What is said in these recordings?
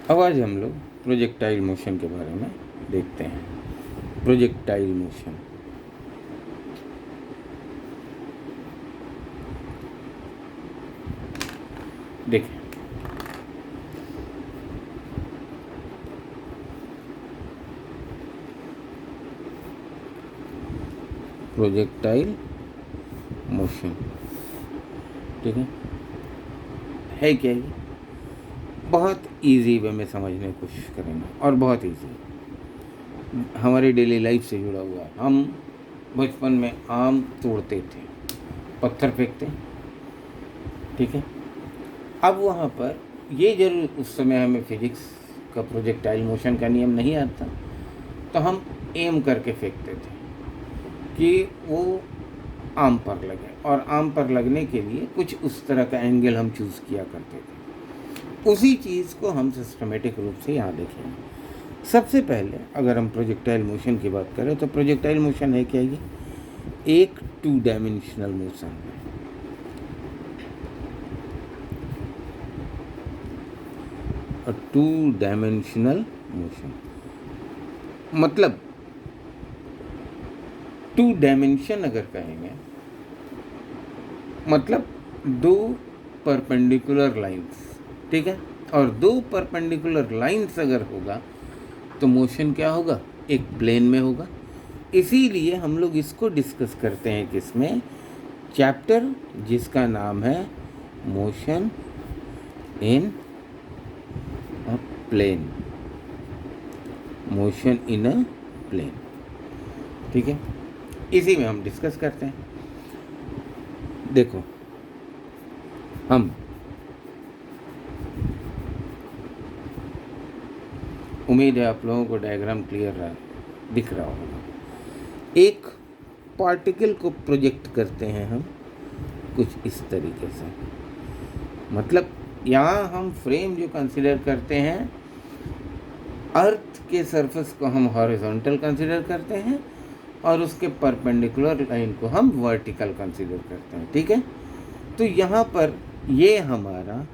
अब आज हम लोग प्रोजेक्टाइल मोशन के बारे में देखते हैं। प्रोजेक्टाइल मोशन देखें, प्रोजेक्टाइल मोशन, ठीक है क्या ये? बहुत इजी वे में समझने की कोशिश करेंगे और बहुत इजी हमारी डेली लाइफ से जुड़ा हुआ है। हम बचपन में आम तोड़ते थे, पत्थर फेंकते, ठीक है। अब वहाँ पर ये जरूर उस समय हमें फिजिक्स का प्रोजेक्टाइल मोशन का नियम नहीं आता, तो हम एम करके फेंकते थे कि वो आम पर लगे, और आम पर लगने के लिए कुछ उस तरह का एंगल हम चूज़ किया करते थे। उसी चीज़ को हम सिस्टमेटिक रूप से यहाँ देखेंगे। सबसे पहले अगर हम प्रोजेक्टाइल मोशन की बात करें तो प्रोजेक्टाइल मोशन है क्या? ये एक 2 डायमेंशनल मोशन है। और 2 डायमेंशनल मोशन मतलब 2 डायमेंशन अगर कहेंगे मतलब 2 परपेंडिकुलर लाइंस, ठीक है। और 2 परपेंडिकुलर लाइंस अगर होगा तो मोशन क्या होगा? एक प्लेन में होगा। इसीलिए हम लोग इसको डिस्कस करते हैं किसमें? चैप्टर जिसका नाम है motion in a plane, motion in a plane, ठीक है। इसी में हम डिस्कस करते हैं। देखो, हम उम्मीद है आप लोगों को डायग्राम क्लियर दिख रहा होगा। एक पार्टिकल को प्रोजेक्ट करते हैं हम कुछ इस तरीके से, मतलब यहाँ हम फ्रेम जो कंसिडर करते हैं, अर्थ के सरफेस को हम हॉरिजॉन्टल कंसिडर करते हैं और उसके परपेंडिकुलर लाइन को हम वर्टिकल कंसिडर करते हैं, ठीक है। तो यहाँ पर ये हमारा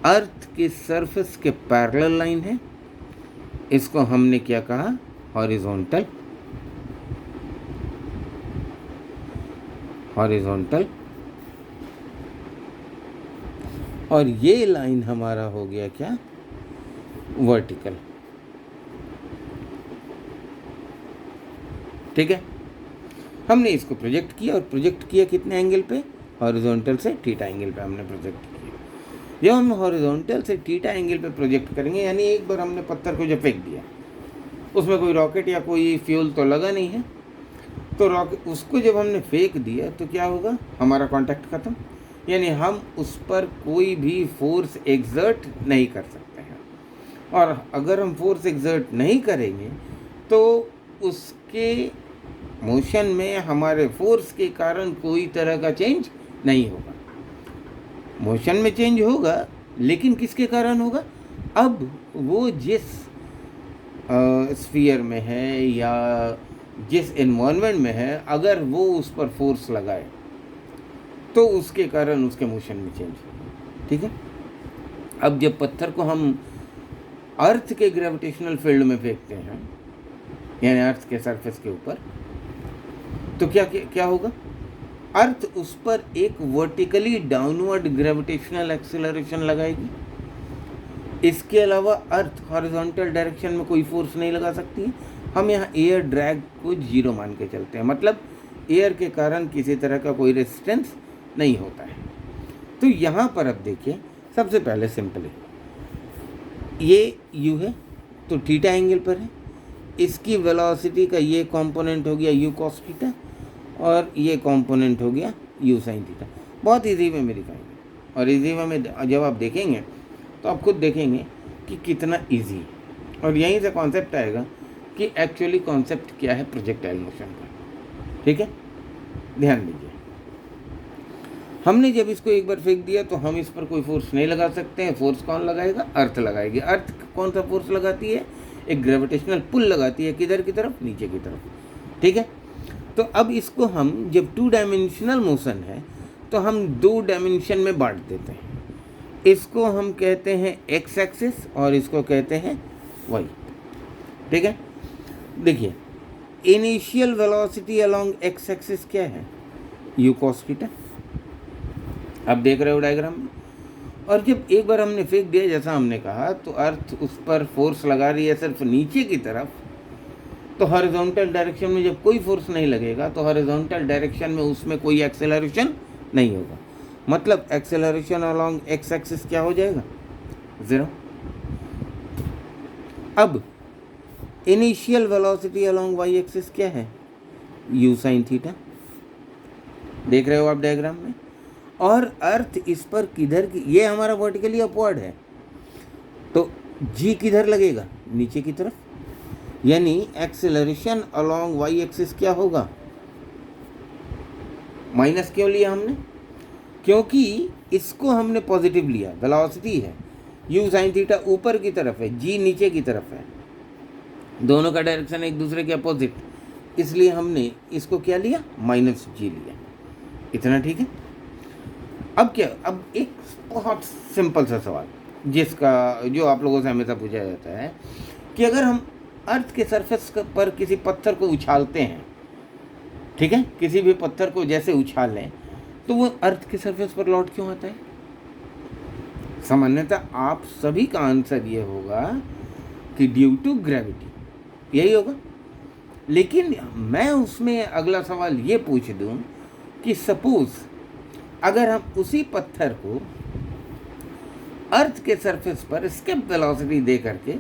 अर्थ के सरफेस के पैरेलल लाइन है, इसको हमने क्या कहा? Horizontal, horizontal. और ये लाइन हमारा हो गया क्या? वर्टिकल, ठीक है। हमने इसको प्रोजेक्ट किया, और प्रोजेक्ट किया कितने एंगल पे? हॉरिजॉन्टल से थीटा एंगल पे हमने प्रोजेक्ट किया। जब हम हॉरिजॉन्टल से थीटा एंगल पे प्रोजेक्ट करेंगे, यानी एक बार हमने पत्थर को जब फेंक दिया, उसमें कोई रॉकेट या कोई फ्यूल तो लगा नहीं है, तो रॉकेट उसको जब हमने फेंक दिया तो क्या होगा? हमारा कांटेक्ट खत्म, यानी हम उस पर कोई भी फोर्स एग्जर्ट नहीं कर सकते हैं। और अगर हम फोर्स एग्जर्ट नहीं करेंगे तो उसके मोशन में हमारे फोर्स के कारण कोई तरह का चेंज नहीं होगा। मोशन में चेंज होगा, लेकिन किसके कारण होगा? अब वो जिस स्फीयर में है या जिस एनवायरनमेंट में है, अगर वो उस पर फोर्स लगाए तो उसके कारण उसके मोशन में चेंज होगा, ठीक है। अब जब पत्थर को हम अर्थ के ग्रेविटेशनल फील्ड में फेंकते हैं, यानी अर्थ के सरफेस के ऊपर, तो क्या क्या, क्या होगा? अर्थ उस पर एक वर्टिकली डाउनवर्ड ग्रेविटेशनल एक्सेलरेशन लगाएगी। इसके अलावा अर्थ हॉरिजॉन्टल डायरेक्शन में कोई फोर्स नहीं लगा सकती है। हम यहाँ एयर ड्रैग को 0 मान के चलते हैं, मतलब एयर के कारण किसी तरह का कोई रेजिस्टेंस नहीं होता है। तो यहाँ पर अब देखिए, सबसे पहले सिंपल है, ये यू है तो थीटा एंगल पर है, इसकी वेलोसिटी का ये कंपोनेंट हो गया यू कॉस थीटा, और ये कंपोनेंट हो गया यू साइन थीटा। बहुत इजी वे में दिखाएंगे, और इजी वे में जब आप देखेंगे तो आप खुद देखेंगे कि कितना इजी है। और यहीं से कॉन्सेप्ट आएगा कि एक्चुअली कॉन्सेप्ट क्या है प्रोजेक्टाइल मोशन का, ठीक है। ध्यान दीजिए, हमने जब इसको एक बार फेंक दिया तो हम इस पर कोई फोर्स नहीं लगा सकते हैं। फोर्स कौन लगाएगा? अर्थ लगाएगी। अर्थ कौन सा फोर्स लगाती है? एक ग्रेविटेशनल पुल लगाती है। किधर की तरफ? नीचे की तरफ, ठीक है। तो अब इसको हम जब 2 डायमेंशनल मोशन है तो हम 2 डायमेंशन में बांट देते हैं। इसको हम कहते हैं एक्स एक्सिस और इसको कहते हैं वाई। ठीक है, देखिए initial velocity along x axis क्या है, यू कॉस थीटा। अब देख रहे हो डायग्राम में। और जब एक बार हमने फेंक दिया जैसा हमने कहा, तो अर्थ उस पर फोर्स लगा रही है सिर्फ नीचे की तरफ, तो हॉरिजॉन्टल डायरेक्शन में जब कोई फोर्स नहीं लगेगा तो हॉरिजॉन्टल डायरेक्शन में उसमें कोई एक्सेलरेशन नहीं होगा। मतलब एक्सेलरेशन अलोंग एक्स एक्सिस क्या हो जाएगा, 0। अब initial velocity along y axis क्या है, यू साइन थीटा। देख रहे हो आप डायग्राम में। और अर्थ इस पर किधर की, ये हमारा वर्टिकली अपवर्ड है, तो जी किधर लगेगा, नीचे की तरफ। यानी एक्सेलरेशन अलोंग वाई एक्सिस क्या होगा, माइनस क्यों लिया हमने, क्योंकि इसको हमने पॉजिटिव लिया, वेलोसिटी है, यू साइन थीटा ऊपर की तरफ है, जी नीचे की तरफ है, दोनों का डायरेक्शन एक दूसरे के अपोजिट, इसलिए हमने इसको क्या लिया, माइनस जी लिया। इतना ठीक है। अब क्या, अब एक बहुत सिंपल सा सवाल जिसका जो आप लोगों से हमेशा पूछा जाता है कि अगर हम अर्थ के सरफेस पर किसी पत्थर को उछालते हैं, ठीक है, किसी भी पत्थर को जैसे उछालें, तो वो अर्थ के सरफेस पर लौट क्यों आता है। सामान्यतः आप सभी का आंसर ये होगा कि ड्यू टू ग्रेविटी, यही होगा। लेकिन मैं उसमें अगला सवाल ये पूछ दूं कि सपोज अगर हम उसी पत्थर को अर्थ के सरफेस पर एस्केप वेलोसिटी दे करके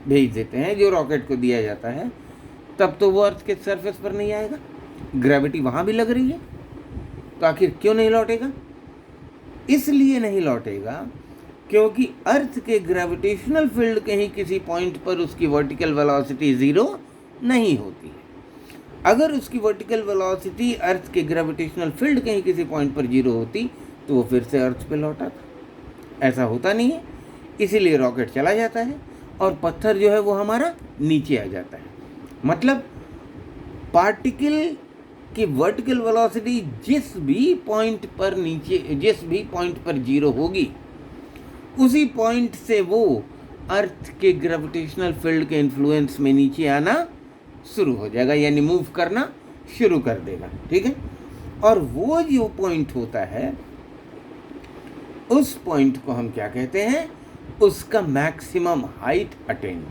भेज देते हैं, जो रॉकेट को दिया जाता है, तब तो वो अर्थ के सरफेस पर नहीं आएगा, ग्रेविटी वहाँ भी लग रही है, तो आखिर क्यों नहीं लौटेगा। इसलिए नहीं लौटेगा क्योंकि अर्थ के ग्रेविटेशनल फील्ड के ही किसी पॉइंट पर उसकी वर्टिकल वेलोसिटी 0 नहीं होती है। अगर उसकी वर्टिकल वेलोसिटी अर्थ के ग्रेविटेशनल फील्ड के ही किसी पॉइंट पर 0 होती तो वो फिर से अर्थ पे लौटा था। ऐसा होता नहीं है, इसीलिए रॉकेट चला जाता है और पत्थर जो है वो हमारा नीचे आ जाता है। मतलब पार्टिकल की वर्टिकल वेलोसिटी जिस भी पॉइंट पर 0 होगी, उसी पॉइंट से वो अर्थ के ग्रेविटेशनल फील्ड के इन्फ्लुएंस में नीचे आना शुरू हो जाएगा, यानी मूव करना शुरू कर देगा। ठीक है, और वो जो पॉइंट होता है, उस पॉइंट को हम क्या कहते हैं, उसका मैक्सिमम हाइट अटेंड,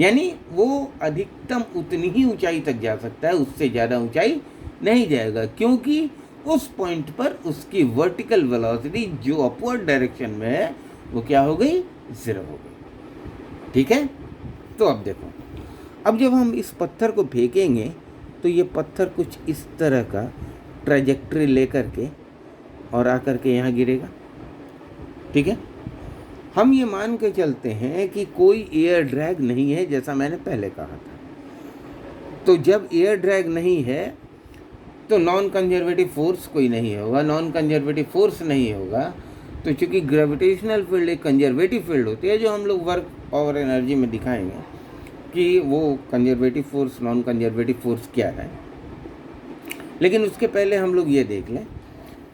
यानी वो अधिकतम उतनी ही ऊंचाई तक जा सकता है, उससे ज़्यादा ऊंचाई नहीं जाएगा, क्योंकि उस पॉइंट पर उसकी वर्टिकल वेलोसिटी जो अपवर्ड डायरेक्शन में है वो क्या हो गई, 0 हो गई। ठीक है, तो अब देखो, अब जब हम इस पत्थर को फेंकेंगे तो ये पत्थर कुछ इस तरह का ट्रैजेक्टरी लेकर के और आकर के यहाँ गिरेगा। ठीक है, हम ये मान के चलते हैं कि कोई एयर ड्रैग नहीं है, जैसा मैंने पहले कहा था। तो जब एयर ड्रैग नहीं है तो नॉन कंजर्वेटिव फोर्स कोई नहीं होगा, नॉन कंजर्वेटिव फोर्स नहीं होगा, तो चूँकि ग्रेविटेशनल फील्ड एक कंजर्वेटिव फील्ड होती है, जो हम लोग वर्क और एनर्जी में दिखाएंगे कि वो conservative force, non conservative force क्या है। लेकिन उसके पहले हम लोग ये देख लें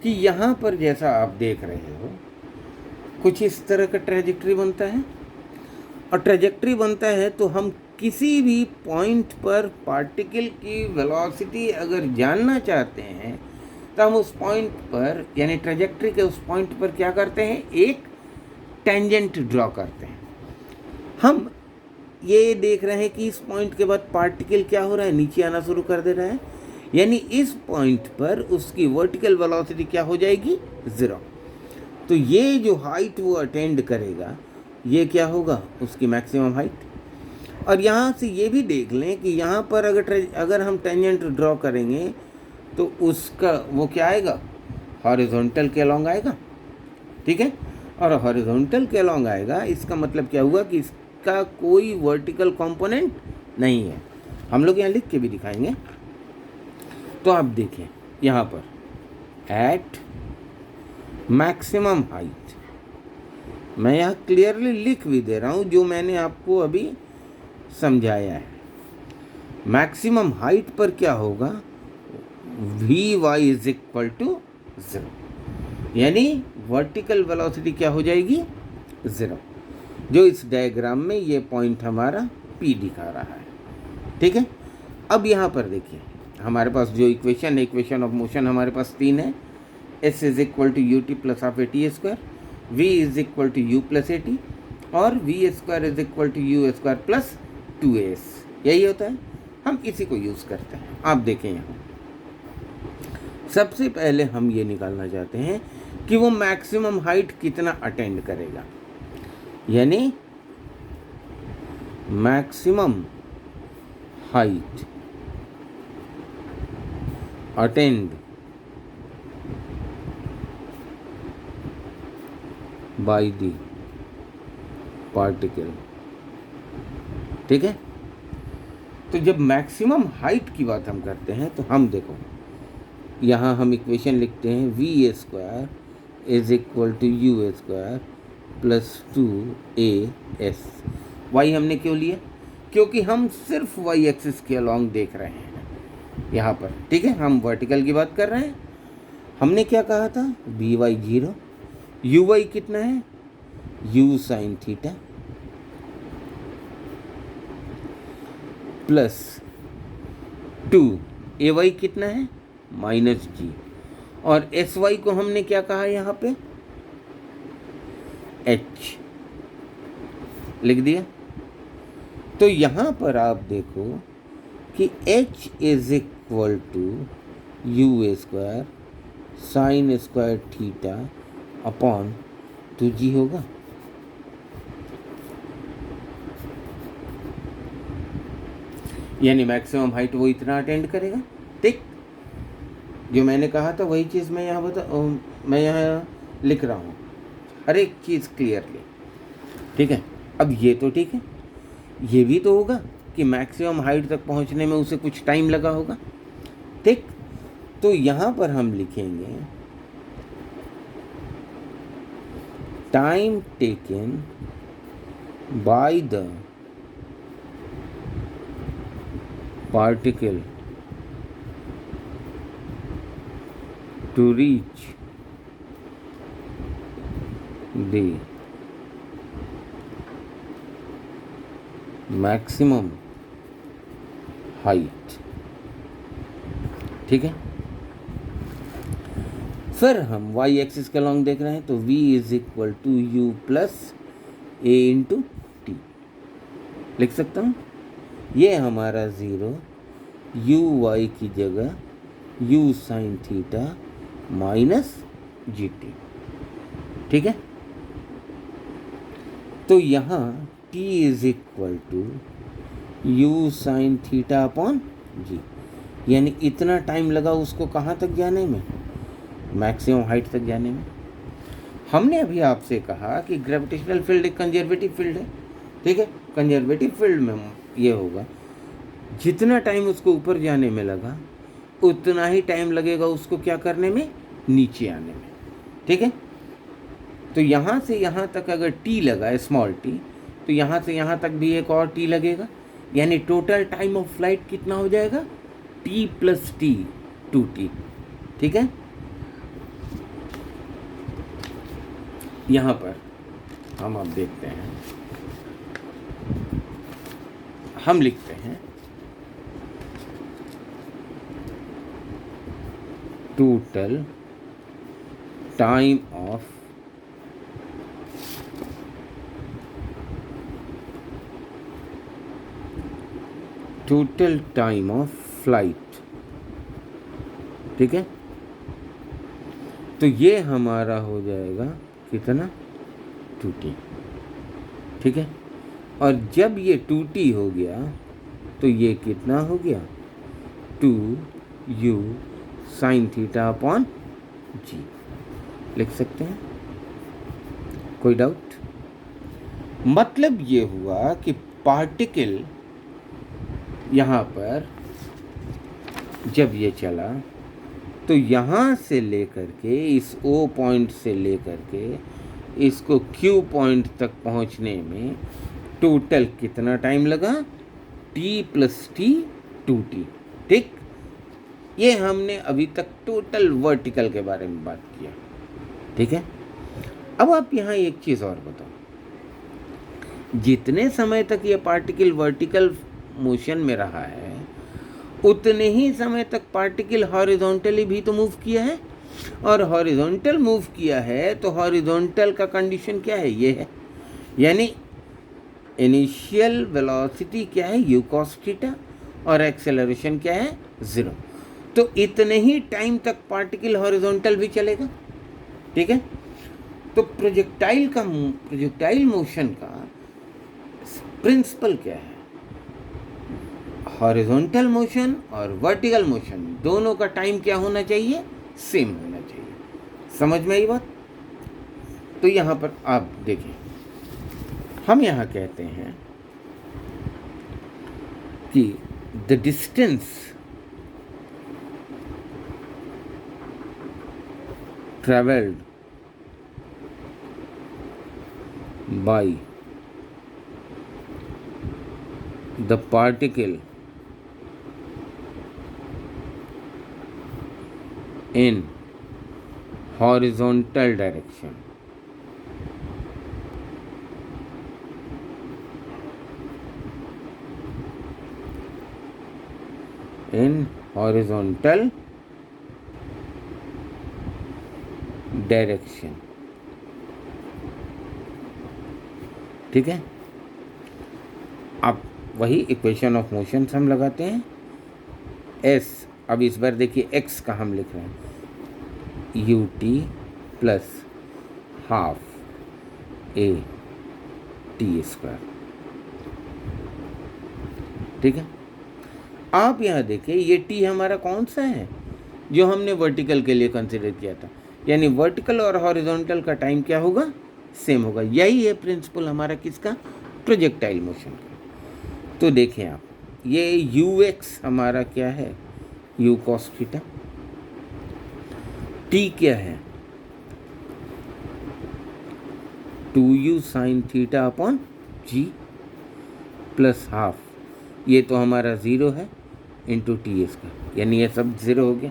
कि यहाँ पर जैसा आप देख रहे हो, कुछ इस तरह का ट्रैजेक्टरी बनता है, और ट्रैजेक्टरी बनता है तो हम किसी भी पॉइंट पर पार्टिकल की वेलोसिटी अगर जानना चाहते हैं तो हम उस पॉइंट पर, यानी ट्रैजेक्टरी के उस पॉइंट पर क्या करते हैं, एक टेंजेंट ड्रॉ करते हैं। हम ये देख रहे हैं कि इस पॉइंट के बाद पार्टिकल क्या हो रहा है, नीचे आना शुरू कर दे रहा है, यानी इस पॉइंट पर उसकी वर्टिकल वेलोसिटी क्या हो जाएगी, 0। तो ये जो हाइट वो अटेंड करेगा, ये क्या होगा, उसकी मैक्सिमम हाइट। और यहाँ से ये भी देख लें कि यहाँ पर अगर हम टेंजेंट ड्रॉ करेंगे तो उसका वो क्या आएगा, हॉरिजॉन्टल के अलॉन्ग आएगा। ठीक है, और हॉरिजॉन्टल के अलॉन्ग आएगा, इसका मतलब क्या हुआ कि इसका कोई वर्टिकल कंपोनेंट नहीं है। हम लोग यहाँ लिख के भी दिखाएंगे। तो आप देखें यहाँ पर एट मैक्सिमम हाइट, मैं यहाँ क्लियरली लिख भी दे रहा हूँ जो मैंने आपको अभी समझाया है। मैक्सिमम हाइट पर क्या होगा, Vy इज इक्वल टू 0, यानी वर्टिकल वेलोसिटी क्या हो जाएगी, 0, जो इस डायग्राम में ये पॉइंट हमारा P दिखा रहा है। ठीक है, अब यहाँ पर देखिए हमारे पास जो इक्वेशन है, इक्वेशन ऑफ मोशन हमारे पास 3 है। S is equal to U T plus half A T square, V is equal to you plus A T, और V square is equal to you square plus 2as, यही होता है। हम इसी को use करते हैं। आप देखें यहाँ सबसे पहले हम ये निकालना चाहते हैं कि वो मैक्सिमम हाइट कितना अटेंड करेगा, यानी maximum height attend by the particle. ठीक है, तो जब मैक्सिमम हाइट की बात हम करते हैं तो हम देखो यहाँ हम इक्वेशन लिखते हैं v square is equal to you square plus 2as। Y हमने क्यों लिया, क्योंकि हम सिर्फ वाई एक्सिस के अलॉन्ग देख रहे हैं यहाँ पर। ठीक है, हम वर्टिकल की बात कर रहे हैं। हमने क्या कहा था, बी वाई 0, यू वाई कितना है, u sine theta plus 2 a y कितना है, माइनस जी, और एस वाई को हमने क्या कहा यहाँ पे, एच लिख दिया। तो यहाँ पर आप देखो कि h is equal to you square sine square theta upon 2g होगा। यानी मैक्सिमम हाइट वो इतना अटेंड करेगा। ठीक, जो मैंने कहा था वही चीज़ मैं यहाँ मैं यहाँ लिख रहा हूँ, हर एक चीज़ क्लियरली। ठीक है, अब ये तो ठीक है, ये भी तो होगा कि मैक्सिमम हाइट तक पहुँचने में उसे कुछ टाइम लगा होगा। ठीक, तो यहाँ पर हम लिखेंगे time taken by the particle to reach the maximum height। ठीक है, फिर हम y एक्सिस के अलॉन्ग देख रहे हैं तो v is equal to you plus a into t लिख सकता हूँ। ये हमारा 0 यू वाई की जगह U sine theta minus G T. ठीक है, तो यहाँ t is equal to U sine theta upon G, यानी इतना टाइम लगा उसको कहाँ तक जाने में, मैक्सिमम हाइट तक जाने में। हमने अभी आपसे कहा कि ग्रेविटेशनल फील्ड एक कंजर्वेटिव फील्ड है। ठीक है, कंजर्वेटिव फील्ड में ये होगा जितना टाइम उसको ऊपर जाने में लगा उतना ही टाइम लगेगा उसको क्या करने में, नीचे आने में। ठीक है, तो यहाँ से यहाँ तक अगर t लगा, स्मॉल t, तो यहाँ से यहाँ तक भी एक और t लगेगा, यानी टोटल टाइम ऑफ फ्लाइट कितना हो जाएगा, t प्लस t 2t। ठीक है, यहाँ पर हम अब देखते हैं, हम लिखते हैं टोटल टाइम ऑफ फ्लाइट। ठीक है, तो ये हमारा हो जाएगा कितना, 2t। ठीक है, और जब ये 2t हो गया तो ये कितना हो गया, 2u साइन थीटा अपॉन जी लिख सकते हैं। कोई डाउट? मतलब ये हुआ कि पार्टिकल यहाँ पर जब ये चला तो यहाँ से लेकर के इस O पॉइंट से लेकर के इसको Q पॉइंट तक पहुँचने में टोटल कितना टाइम लगा, t प्लस टी 2t। ठीक, ये हमने अभी तक टोटल वर्टिकल के बारे में बात किया। ठीक है, अब आप यहाँ एक चीज़ और बताओ, जितने समय तक ये पार्टिकल वर्टिकल मोशन में रहा है उतने ही समय तक पार्टिकल हॉरिजॉन्टली भी तो मूव किया है, और हॉरिजॉन्टल मूव किया है तो हॉरिजॉन्टल का कंडीशन क्या है, ये है, यानी इनिशियल वेलोसिटी क्या है u cos थीटा और एक्सेलरेशन क्या है 0। तो इतने ही टाइम तक पार्टिकल हॉरिजॉन्टल भी चलेगा, ठीक है। तो प्रोजेक्टाइल मोशन का प्रिंसिपल क्या है, हॉरिजॉन्टल मोशन और वर्टिकल मोशन दोनों का टाइम क्या होना चाहिए, सेम होना चाहिए। समझ में आई बात? तो यहाँ पर आप देखिए, हम यहाँ कहते हैं कि the distance travelled by the particle in horizontal direction in horizontal direction, ठीक है। अब वही इक्वेशन ऑफ मोशन हम लगाते हैं s। अब इस बार देखिए x का हम लिख रहे हैं U T plus half A T square, ठीक है। आप यहाँ देखिए ये t हमारा कौन सा है, जो हमने वर्टिकल के लिए कंसिडर किया था, यानी वर्टिकल और हॉरिजॉन्टल का टाइम क्या होगा, सेम होगा। यही है प्रिंसिपल हमारा किसका, प्रोजेक्टाइल मोशन का। तो देखें आप, ये यू एक्स हमारा क्या है, u cos थीटा, t क्या है 2u sin theta upon g plus half, ये तो हमारा 0 है इंटू टी इसका, यानी ये सब 0 हो गया,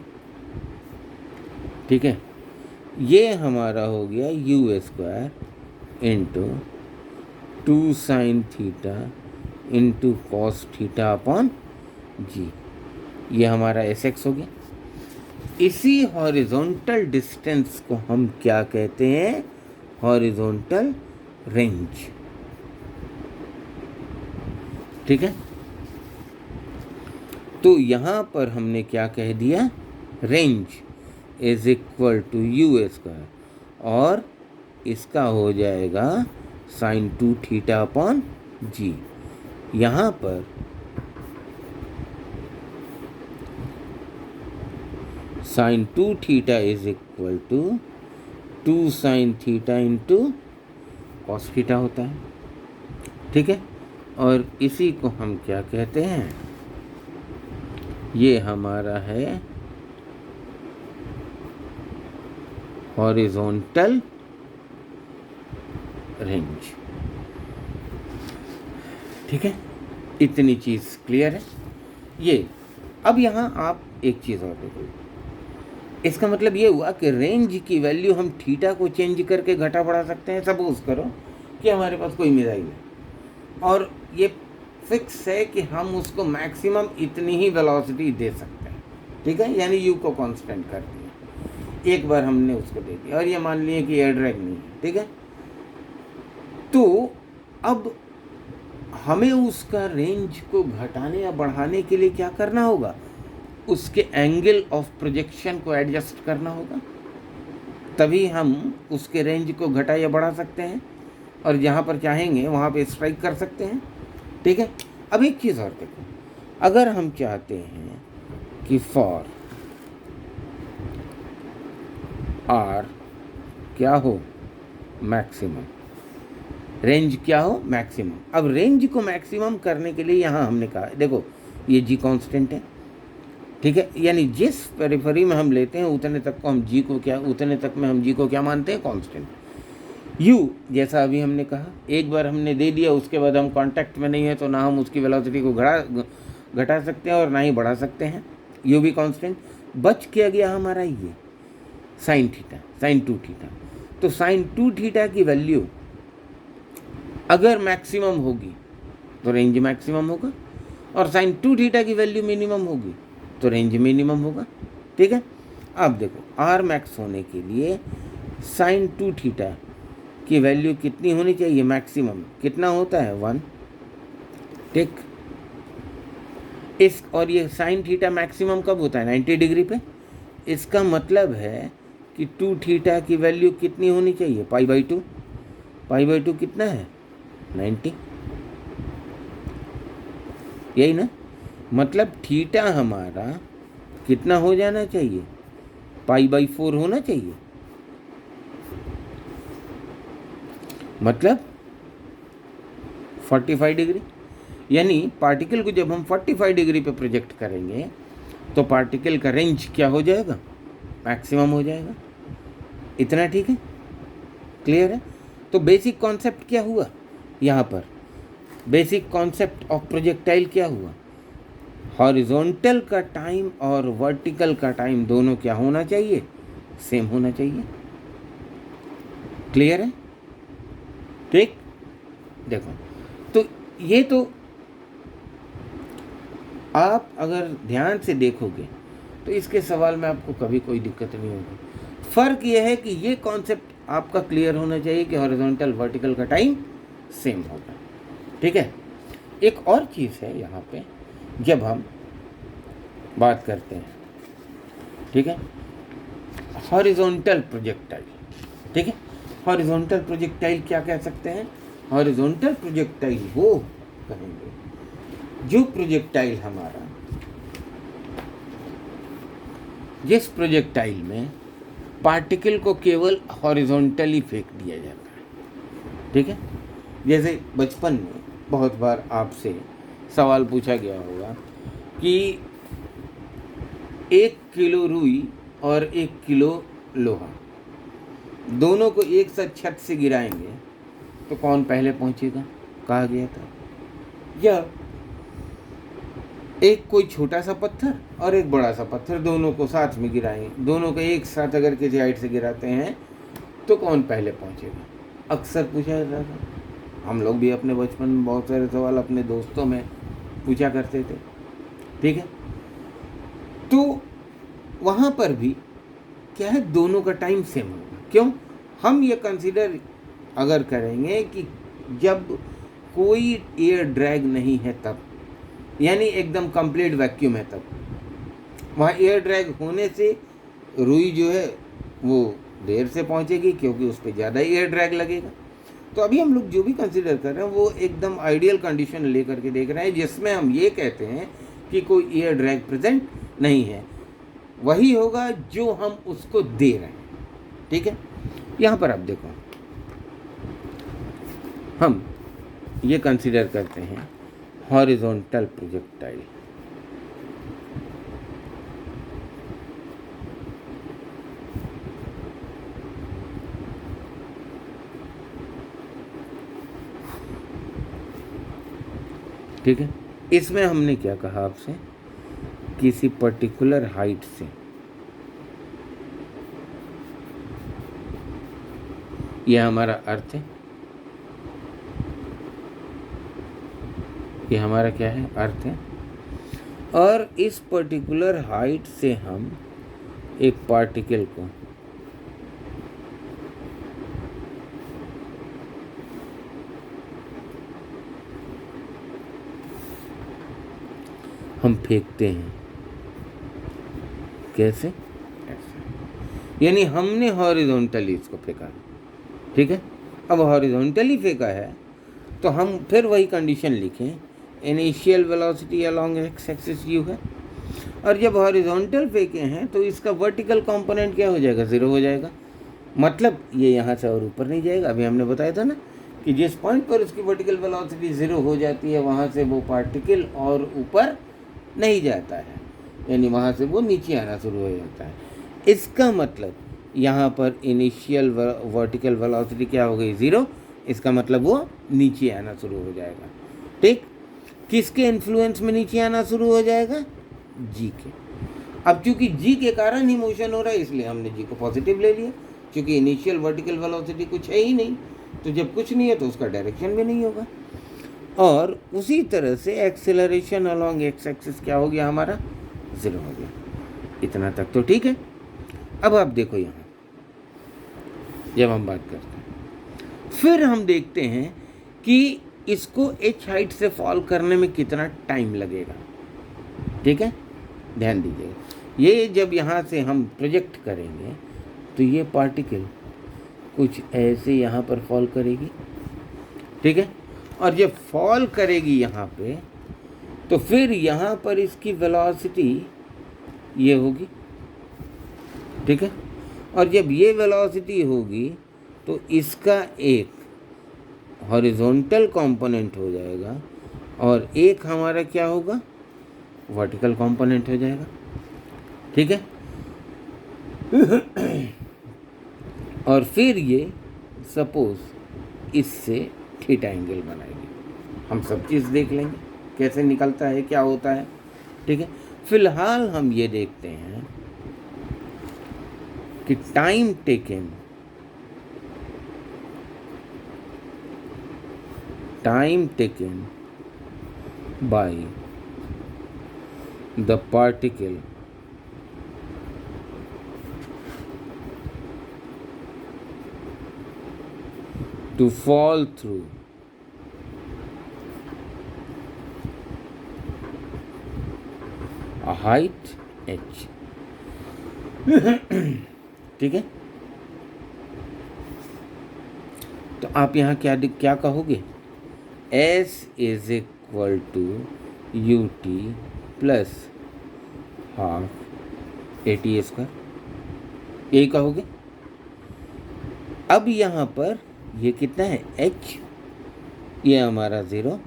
ठीक है। ये हमारा हो गया u square into 2 sin theta into cos theta upon g, ये हमारा एस एक्स हो गया। इसी हॉरिजॉन्टल डिस्टेंस को हम क्या कहते हैं, हॉरिजॉन्टल रेंज, ठीक है। तो यहाँ पर हमने क्या कह दिया, range is equal to you square, और इसका हो जाएगा साइन 2 थीटा अपॉन जी। यहाँ पर sine 2 theta is equal to 2 sine theta into cos theta होता है, ठीक है। और इसी को हम क्या कहते हैं, ये हमारा है हॉरिजॉन्टल रेंज, ठीक है। इतनी चीज़ क्लियर है ये। अब यहाँ आप एक चीज़ और देखो, इसका मतलब ये हुआ कि रेंज की वैल्यू हम थीटा को चेंज करके घटा बढ़ा सकते हैं। सपोज करो कि हमारे पास कोई मिसाइल है और ये फिक्स है कि हम उसको मैक्सिमम इतनी ही वेलोसिटी दे सकते हैं, ठीक है, यानी यू को कांस्टेंट कर दिया, एक बार हमने उसको दे दिया, और ये मान लिए कि एयर ड्रैग नहीं है, ठीक है। तो अब हमें उसका रेंज को घटाने या बढ़ाने के लिए क्या करना होगा, उसके एंगल ऑफ प्रोजेक्शन को एडजस्ट करना होगा, तभी हम उसके रेंज को घटा या बढ़ा सकते हैं, और जहाँ पर चाहेंगे वहाँ पे स्ट्राइक कर सकते हैं, ठीक है। अब एक चीज़ और देखो, अगर हम चाहते हैं कि फॉर आर क्या हो, मैक्सिमम, रेंज क्या हो, मैक्सिमम। अब रेंज को मैक्सिमम करने के लिए यहाँ हमने कहा, देखो ये जी कांस्टेंट है, ठीक है, यानी जिस पेरिफेरी में हम लेते हैं उतने तक को हम जी को क्या, उतने तक में हम जी को क्या मानते हैं, कांस्टेंट। यू जैसा अभी हमने कहा, एक बार हमने दे दिया, उसके बाद हम कांटेक्ट में नहीं है तो ना हम उसकी वेलोसिटी को घटा सकते हैं और ना ही बढ़ा सकते हैं, यू भी कांस्टेंट। बच क्या गया हमारा ये साइन थीटा, साइन 2 थीटा। तो साइन 2 थीटा की वैल्यू अगर मैक्सिमम होगी तो रेंज मैक्सिमम होगा, और साइन 2 थीटा की वैल्यू मिनिमम होगी तो रेंज मिनिमम होगा। ठीक है, अब देखो आर मैक्स होने के लिए साइन 2 थीटा की वैल्यू कितनी होनी चाहिए, मैक्सिमम कितना होता है 1। ठीक, इस और ये साइन थीटा मैक्सिमम कब होता है 90 डिग्री पे। इसका मतलब है कि 2 थीटा की वैल्यू कितनी होनी चाहिए π/2। π/2 कितना है 90, यही ना, मतलब थीटा हमारा कितना हो जाना चाहिए π/4 होना चाहिए, मतलब 45 डिग्री। यानी पार्टिकल को जब हम 45 डिग्री पे प्रोजेक्ट करेंगे तो पार्टिकल का रेंज क्या हो जाएगा, मैक्सिमम हो जाएगा। इतना ठीक है, क्लियर है। तो बेसिक कॉन्सेप्ट क्या हुआ यहाँ पर, बेसिक कॉन्सेप्ट ऑफ प्रोजेक्टाइल क्या हुआ, हॉरिजॉन्टल का टाइम और वर्टिकल का टाइम दोनों क्या होना चाहिए, सेम होना चाहिए। क्लियर है, ठीक। देखो तो ये तो आप अगर ध्यान से देखोगे तो इसके सवाल में आपको कभी कोई दिक्कत नहीं होगी। फ़र्क यह है कि ये कॉन्सेप्ट आपका क्लियर होना चाहिए कि हॉरिजॉन्टल वर्टिकल का टाइम सेम होगा। ठीक है, एक और चीज़ है यहाँ पे जब हम बात करते हैं, ठीक है, हॉरिजॉन्टल प्रोजेक्टाइल। ठीक है, हॉरिजॉन्टल प्रोजेक्टाइल क्या कह सकते हैं, हॉरिजॉन्टल प्रोजेक्टाइल वो कहेंगे जो प्रोजेक्टाइल हमारा, जिस प्रोजेक्टाइल में पार्टिकल को केवल हॉरिजॉन्टली फेंक दिया जाता है। ठीक है, जैसे बचपन में बहुत बार आपसे सवाल पूछा गया होगा कि 1 किलो रुई और 1 किलो लोहा दोनों को एक साथ छत से गिराएंगे तो कौन पहले पहुंचेगा, कहा गया था। या एक कोई छोटा सा पत्थर और एक बड़ा सा पत्थर दोनों को साथ में गिराएंगे, दोनों को एक साथ अगर किसी हाइट से गिराते हैं तो कौन पहले पहुंचेगा, अक्सर पूछा जाता था। हम लोग भी अपने बचपन में बहुत सारे सवाल अपने दोस्तों में पूछा करते थे। ठीक है, तो वहाँ पर भी क्या है, दोनों का टाइम सेम होगा। क्यों, हम ये कंसीडर अगर करेंगे कि जब कोई एयर ड्रैग नहीं है तब, यानी एकदम कंप्लीट वैक्यूम है तब, वहाँ एयर ड्रैग होने से रुई जो है वो देर से पहुँचेगी क्योंकि उस पर ज़्यादा एयर ड्रैग लगेगा। तो अभी हम लोग जो भी कंसीडर कर रहे हैं वो एकदम आइडियल कंडीशन लेकर के देख रहे हैं जिसमें हम ये कहते हैं कि कोई एयर ड्रैग प्रेजेंट नहीं है, वही होगा जो हम उसको दे रहे हैं। ठीक है, यहाँ पर आप देखो हम ये कंसीडर करते हैं हॉरिजॉन्टल प्रोजेक्टाइल। ठीक है, इसमें हमने क्या कहा आपसे, किसी पर्टिकुलर हाइट से यह हमारा अर्थ है, ये हमारा क्या है, अर्थ है, और इस पर्टिकुलर हाइट से हम एक पार्टिकल को हम फेंकते हैं। कैसे, ऐसे, यानी हमने हॉरिजॉन्टली इसको फेंका। ठीक है, अब हॉरिजॉन्टली फेंका है तो हम फिर वही कंडीशन लिखें, initial velocity along x axis you है, और जब हॉरिजॉन्टल फेंके हैं तो इसका वर्टिकल कंपोनेंट क्या हो जाएगा, 0 हो जाएगा। मतलब ये यहाँ से और ऊपर नहीं जाएगा। अभी हमने बताया था ना कि जिस पॉइंट पर उसकी वर्टिकल वेलोसिटी 0 हो जाती है वहाँ से वो पार्टिकल और ऊपर नहीं जाता है, यानी वहाँ से वो नीचे आना शुरू हो जाता है। इसका मतलब यहाँ पर इनिशियल वर्टिकल वेलोसिटी क्या हो गई, 0। इसका मतलब वो नीचे आना शुरू हो जाएगा। ठीक, किसके इन्फ्लुएंस में नीचे आना शुरू हो जाएगा, जी के। अब चूंकि जी के कारण ही मोशन हो रहा है इसलिए हमने जी को पॉजिटिव ले लिया, क्योंकि इनिशियल वर्टिकल वेलोसिटी कुछ है ही नहीं, तो जब कुछ नहीं है तो उसका डायरेक्शन भी नहीं होगा। और उसी तरह से एक्सेलरेशन अलोंग एक्स एक्सिस क्या हो गया हमारा, 0 हो गया। इतना तक तो ठीक है। अब आप देखो यहाँ जब हम बात करते हैं, फिर हम देखते हैं कि इसको h हाइट से फॉल करने में कितना टाइम लगेगा। ठीक है, ध्यान दीजिएगा, ये जब यहाँ से हम प्रोजेक्ट करेंगे तो ये पार्टिकल कुछ ऐसे यहाँ पर फॉल करेगी। ठीक है, और जब फॉल करेगी यहाँ पे तो फिर यहाँ पर इसकी वेलोसिटी ये होगी। ठीक है, और जब ये वेलोसिटी होगी तो इसका एक हॉरिजॉन्टल कंपोनेंट हो जाएगा और एक हमारा क्या होगा, वर्टिकल कंपोनेंट हो जाएगा। ठीक है, और फिर ये सपोज इससे थीटा एंगल बनाएगी। हम सब चीज़ देख लेंगे कैसे निकलता है, क्या होता है। ठीक है, फिलहाल हम ये देखते हैं कि time taken by the particle to fall through a height h। ठीक है, तो आप यहाँ क्या कहोगे, S is equal to U T plus half A T square, यही कहोगे। अब यहाँ पर ये कितना है, h, ये हमारा 0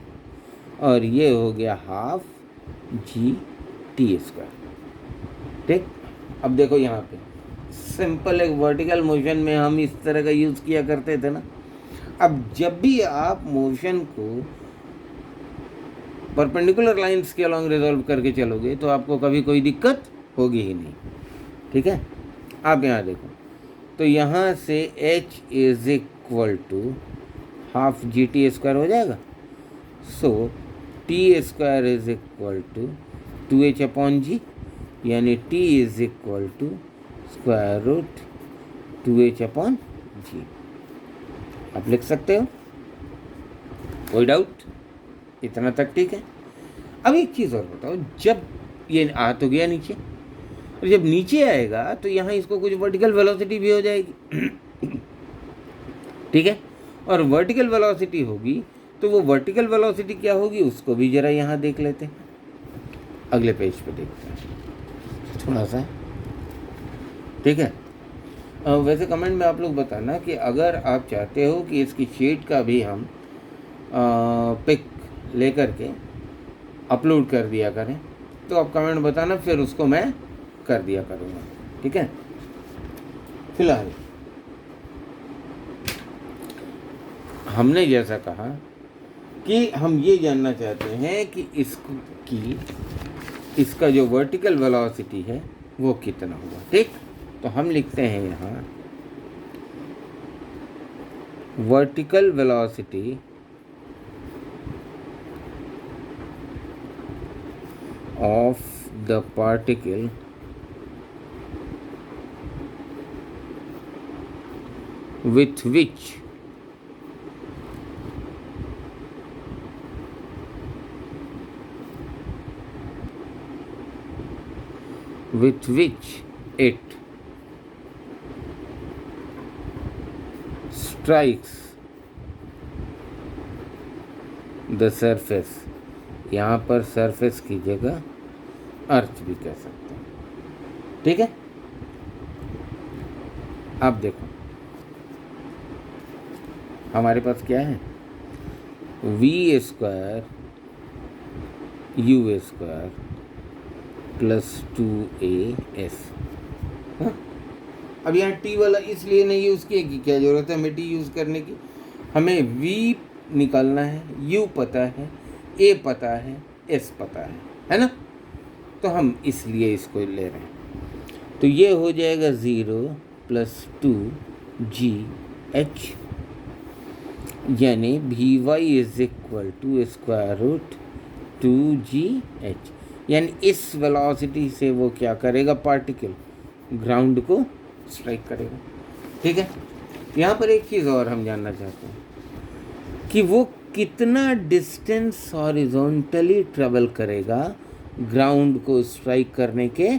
और ये हो गया हाफ जी टी स्क्वायर। ठीक, अब देखो यहाँ पे सिंपल एक वर्टिकल मोशन में हम इस तरह का यूज़ किया करते थे ना। अब जब भी आप मोशन को परपेंडिकुलर लाइंस के अलॉन्ग रिजॉल्व करके चलोगे तो आपको कभी कोई दिक्कत होगी ही नहीं। ठीक है, आप यहाँ देखो, तो यहाँ से h is equal to half G T square हो जाएगा। So T square is equal to 2h upon G, यानी t is equal to square root 2h upon G. आप लिख सकते हो, कोई डाउट, इतना तक ठीक है। अब एक चीज़ और बताओ, जब ये आ तो गया नीचे, और जब नीचे आएगा तो यहाँ इसको कुछ वर्टिकल वेलोसिटी भी हो जाएगी। ठीक है, और वर्टिकल वेलोसिटी होगी तो वो वर्टिकल वेलोसिटी क्या होगी उसको भी ज़रा यहाँ देख लेते हैं, अगले पेज पे देखते हैं थोड़ा सा। ठीक है, वैसे कमेंट में आप लोग बताना कि अगर आप चाहते हो कि इसकी शीट का भी हम पिक लेकर के अपलोड कर दिया करें तो आप कमेंट बताना, फिर उसको मैं कर दिया करूँगा। ठीक है, फिलहाल हमने जैसा कहा कि हम ये जानना चाहते हैं कि इसका जो वर्टिकल वेलोसिटी है वो कितना हुआ। ठीक, तो हम लिखते हैं यहाँ vertical velocity of the particle with which it strikes the surface। यहाँ पर सरफेस की जगह अर्थ भी कह सकते हैं। ठीक है, अब देखो हमारे पास क्या है, v square u square plus 2as। अब यहाँ टी वाला इसलिए नहीं यूज़ किया कि क्या ज़रूरत है हमें टी यूज़ करने की, हमें वी निकालना है, यू पता है, ए पता है, एस पता है ना, तो हम इसलिए इसको ले रहे हैं। तो ये हो जाएगा 0 + 2 जी एच, यानी v y is equal to square root 2gh, यानी इस वेलोसिटी से वो क्या करेगा, पार्टिकल ग्राउंड को स्ट्राइक करेगा। ठीक है, यहाँ पर एक चीज़ और हम जानना चाहते हैं कि वो कितना डिस्टेंस हॉरिजॉन्टली ट्रेवल करेगा ग्राउंड को स्ट्राइक करने के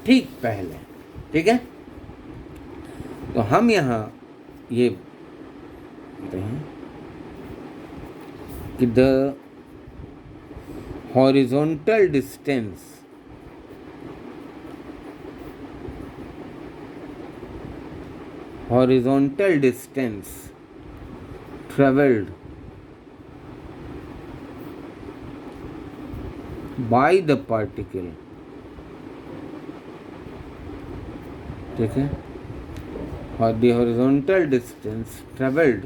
ठीक पहले। ठीक है, तो हम यहाँ ये कहते हैं कि the horizontal distance traveled by the particle, ठीक है, और the horizontal distance traveled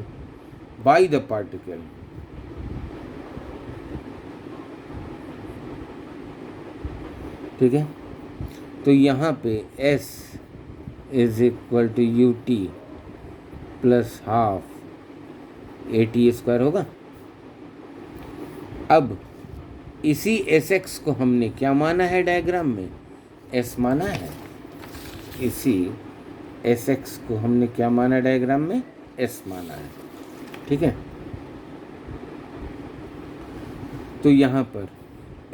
by the particle ठीक है, तो यहाँ पे s is equal to U T plus half A T square होगा। अब इसी एस एक्स को हमने क्या माना है डायग्राम में, एस माना है। इसी एस एक्स को हमने क्या माना डायग्राम में, एस माना है। ठीक है, तो यहाँ पर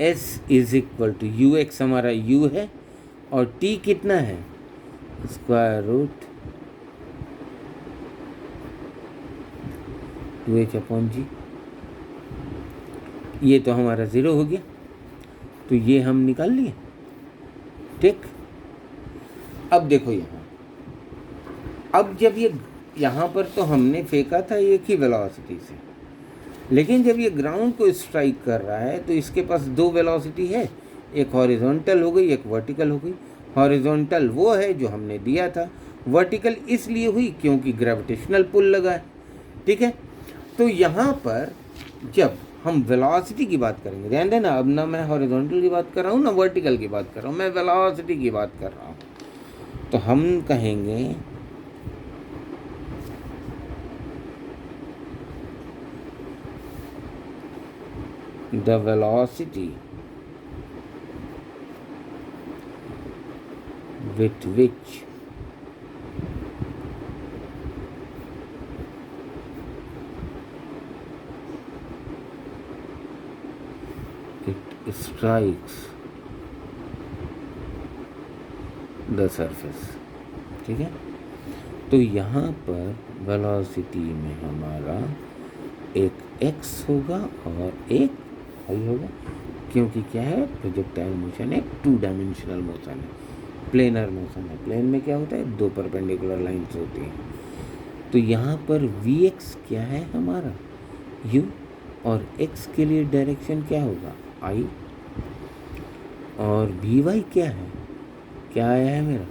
s is equal to u x हमारा u है और t कितना है, स्क्वायर रूट 2h/g। ये तो हमारा ज़ीरो हो गया, तो ये हम निकाल लिए। ठीक, अब देखो यहाँ, अब जब ये यहाँ पर तो हमने फेंका था एक ही वेलोसिटी से, लेकिन जब ये ग्राउंड को स्ट्राइक कर रहा है तो इसके पास दो वेलोसिटी है, एक हॉरिजॉन्टल हो गई, एक वर्टिकल हो गई। हॉरिजॉन्टल वो है जो हमने दिया था, वर्टिकल इसलिए हुई क्योंकि ग्रेविटेशनल पुल लगा है। ठीक है, तो यहाँ पर जब हम वेलोसिटी की बात करेंगे, ध्यान देना, अब ना मैं हॉरिजॉन्टल की बात कर रहा हूँ ना वर्टिकल की बात कर रहा हूँ, मैं वेलोसिटी की बात कर रहा हूँ, तो हम कहेंगे the velocity with which it strikes the surface। ठीक है, तो यहाँ पर वेलोसिटी में हमारा एक x होगा और एक y होगा, क्योंकि क्या है, प्रोजेक्टाइल मोशन है, 2 डायमेंशनल मोशन है, प्लेनर मोशन है। प्लेन में क्या होता है, 2 परपेंडिकुलर लाइंस होती हैं। तो यहाँ पर vx क्या है हमारा, u, और x के लिए डायरेक्शन क्या होगा, i, और vy क्या है, क्या आया है मेरा,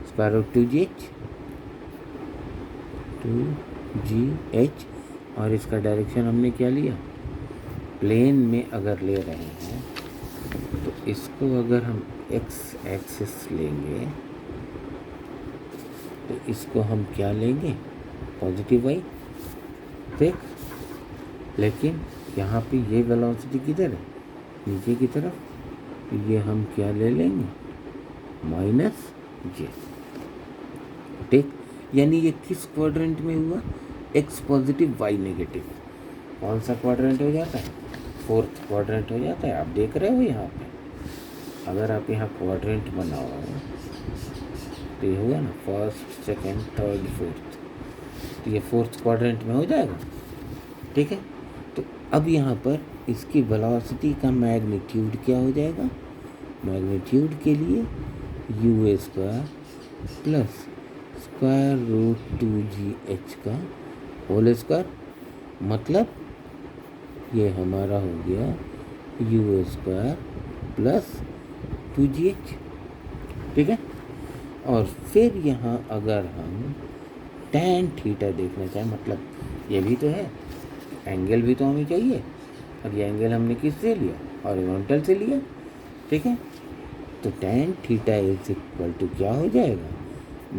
स्क्वायर रूट 2gh, और इसका डायरेक्शन हमने क्या लिया, प्लेन में अगर ले रहे हैं तो इसको अगर हम x एक्सिस लेंगे तो इसको हम क्या लेंगे, पॉजिटिव y। ठीक, लेकिन यहाँ पे ये वेलोसिटी किधर है, नीचे की तरफ, तो ये हम क्या ले लेंगे, -j। ठीक, यानी ये किस क्वाड्रेंट में हुआ, x पॉजिटिव y नेगेटिव। कौन सा क्वाड्रेंट हो जाता है, 4th क्वाड्रेंट हो जाता है। आप देख रहे हो यहाँ पे, अगर आप यहाँ क्वाड्रेंट बनाओ तो ये होगा ना, 1st, 2nd, 3rd, 4th, तो ये 4th क्वाड्रेंट में हो जाएगा। ठीक है, तो अब यहाँ पर इसकी वेलोसिटी का मैग्नीट्यूड क्या हो जाएगा, मैग्नीट्यूड के लिए u² plus square root 2gh का होल स्क्वायर, मतलब ये हमारा हो गया u² प्लस 2gh। ठीक है, और फिर यहाँ अगर हम tan थीटा देखना चाहें, मतलब ये भी तो है, एंगल भी तो हमें चाहिए, और ये एंगल हमने किससे लिया, हॉरिजॉन्टल से लिया। ठीक है, तो tan theta is equal to क्या हो जाएगा,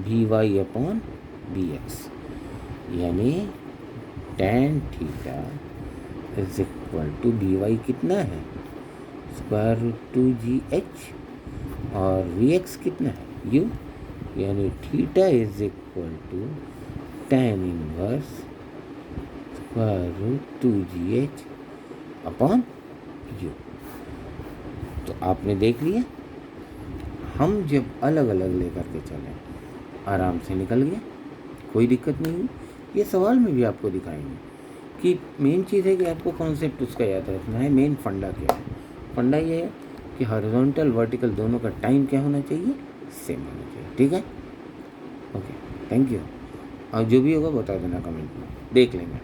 vy अपॉन बी एक्स, यानी tan theta is equal to v y कितना है, स्क्वायर रूट 2gh, और वी एक्स कितना है, यू, यानी theta is equal to tan inverse square root 2gh upon u. तो आपने देख लिया, हम जब अलग अलग लेकर के चले आराम से निकल गए, कोई दिक्कत नहीं हुई। ये सवाल में भी आपको दिखाएंगे कि मेन चीज़ है कि आपको कॉन्सेप्ट उसका याद रखना है। मेन फंडा क्या है, फंडा ये है कि हॉरिजॉन्टल वर्टिकल दोनों का टाइम क्या होना चाहिए, सेम होना चाहिए। ठीक है, ओके, थैंक यू। और जो भी होगा बता देना कमेंट में, देख लेंगे।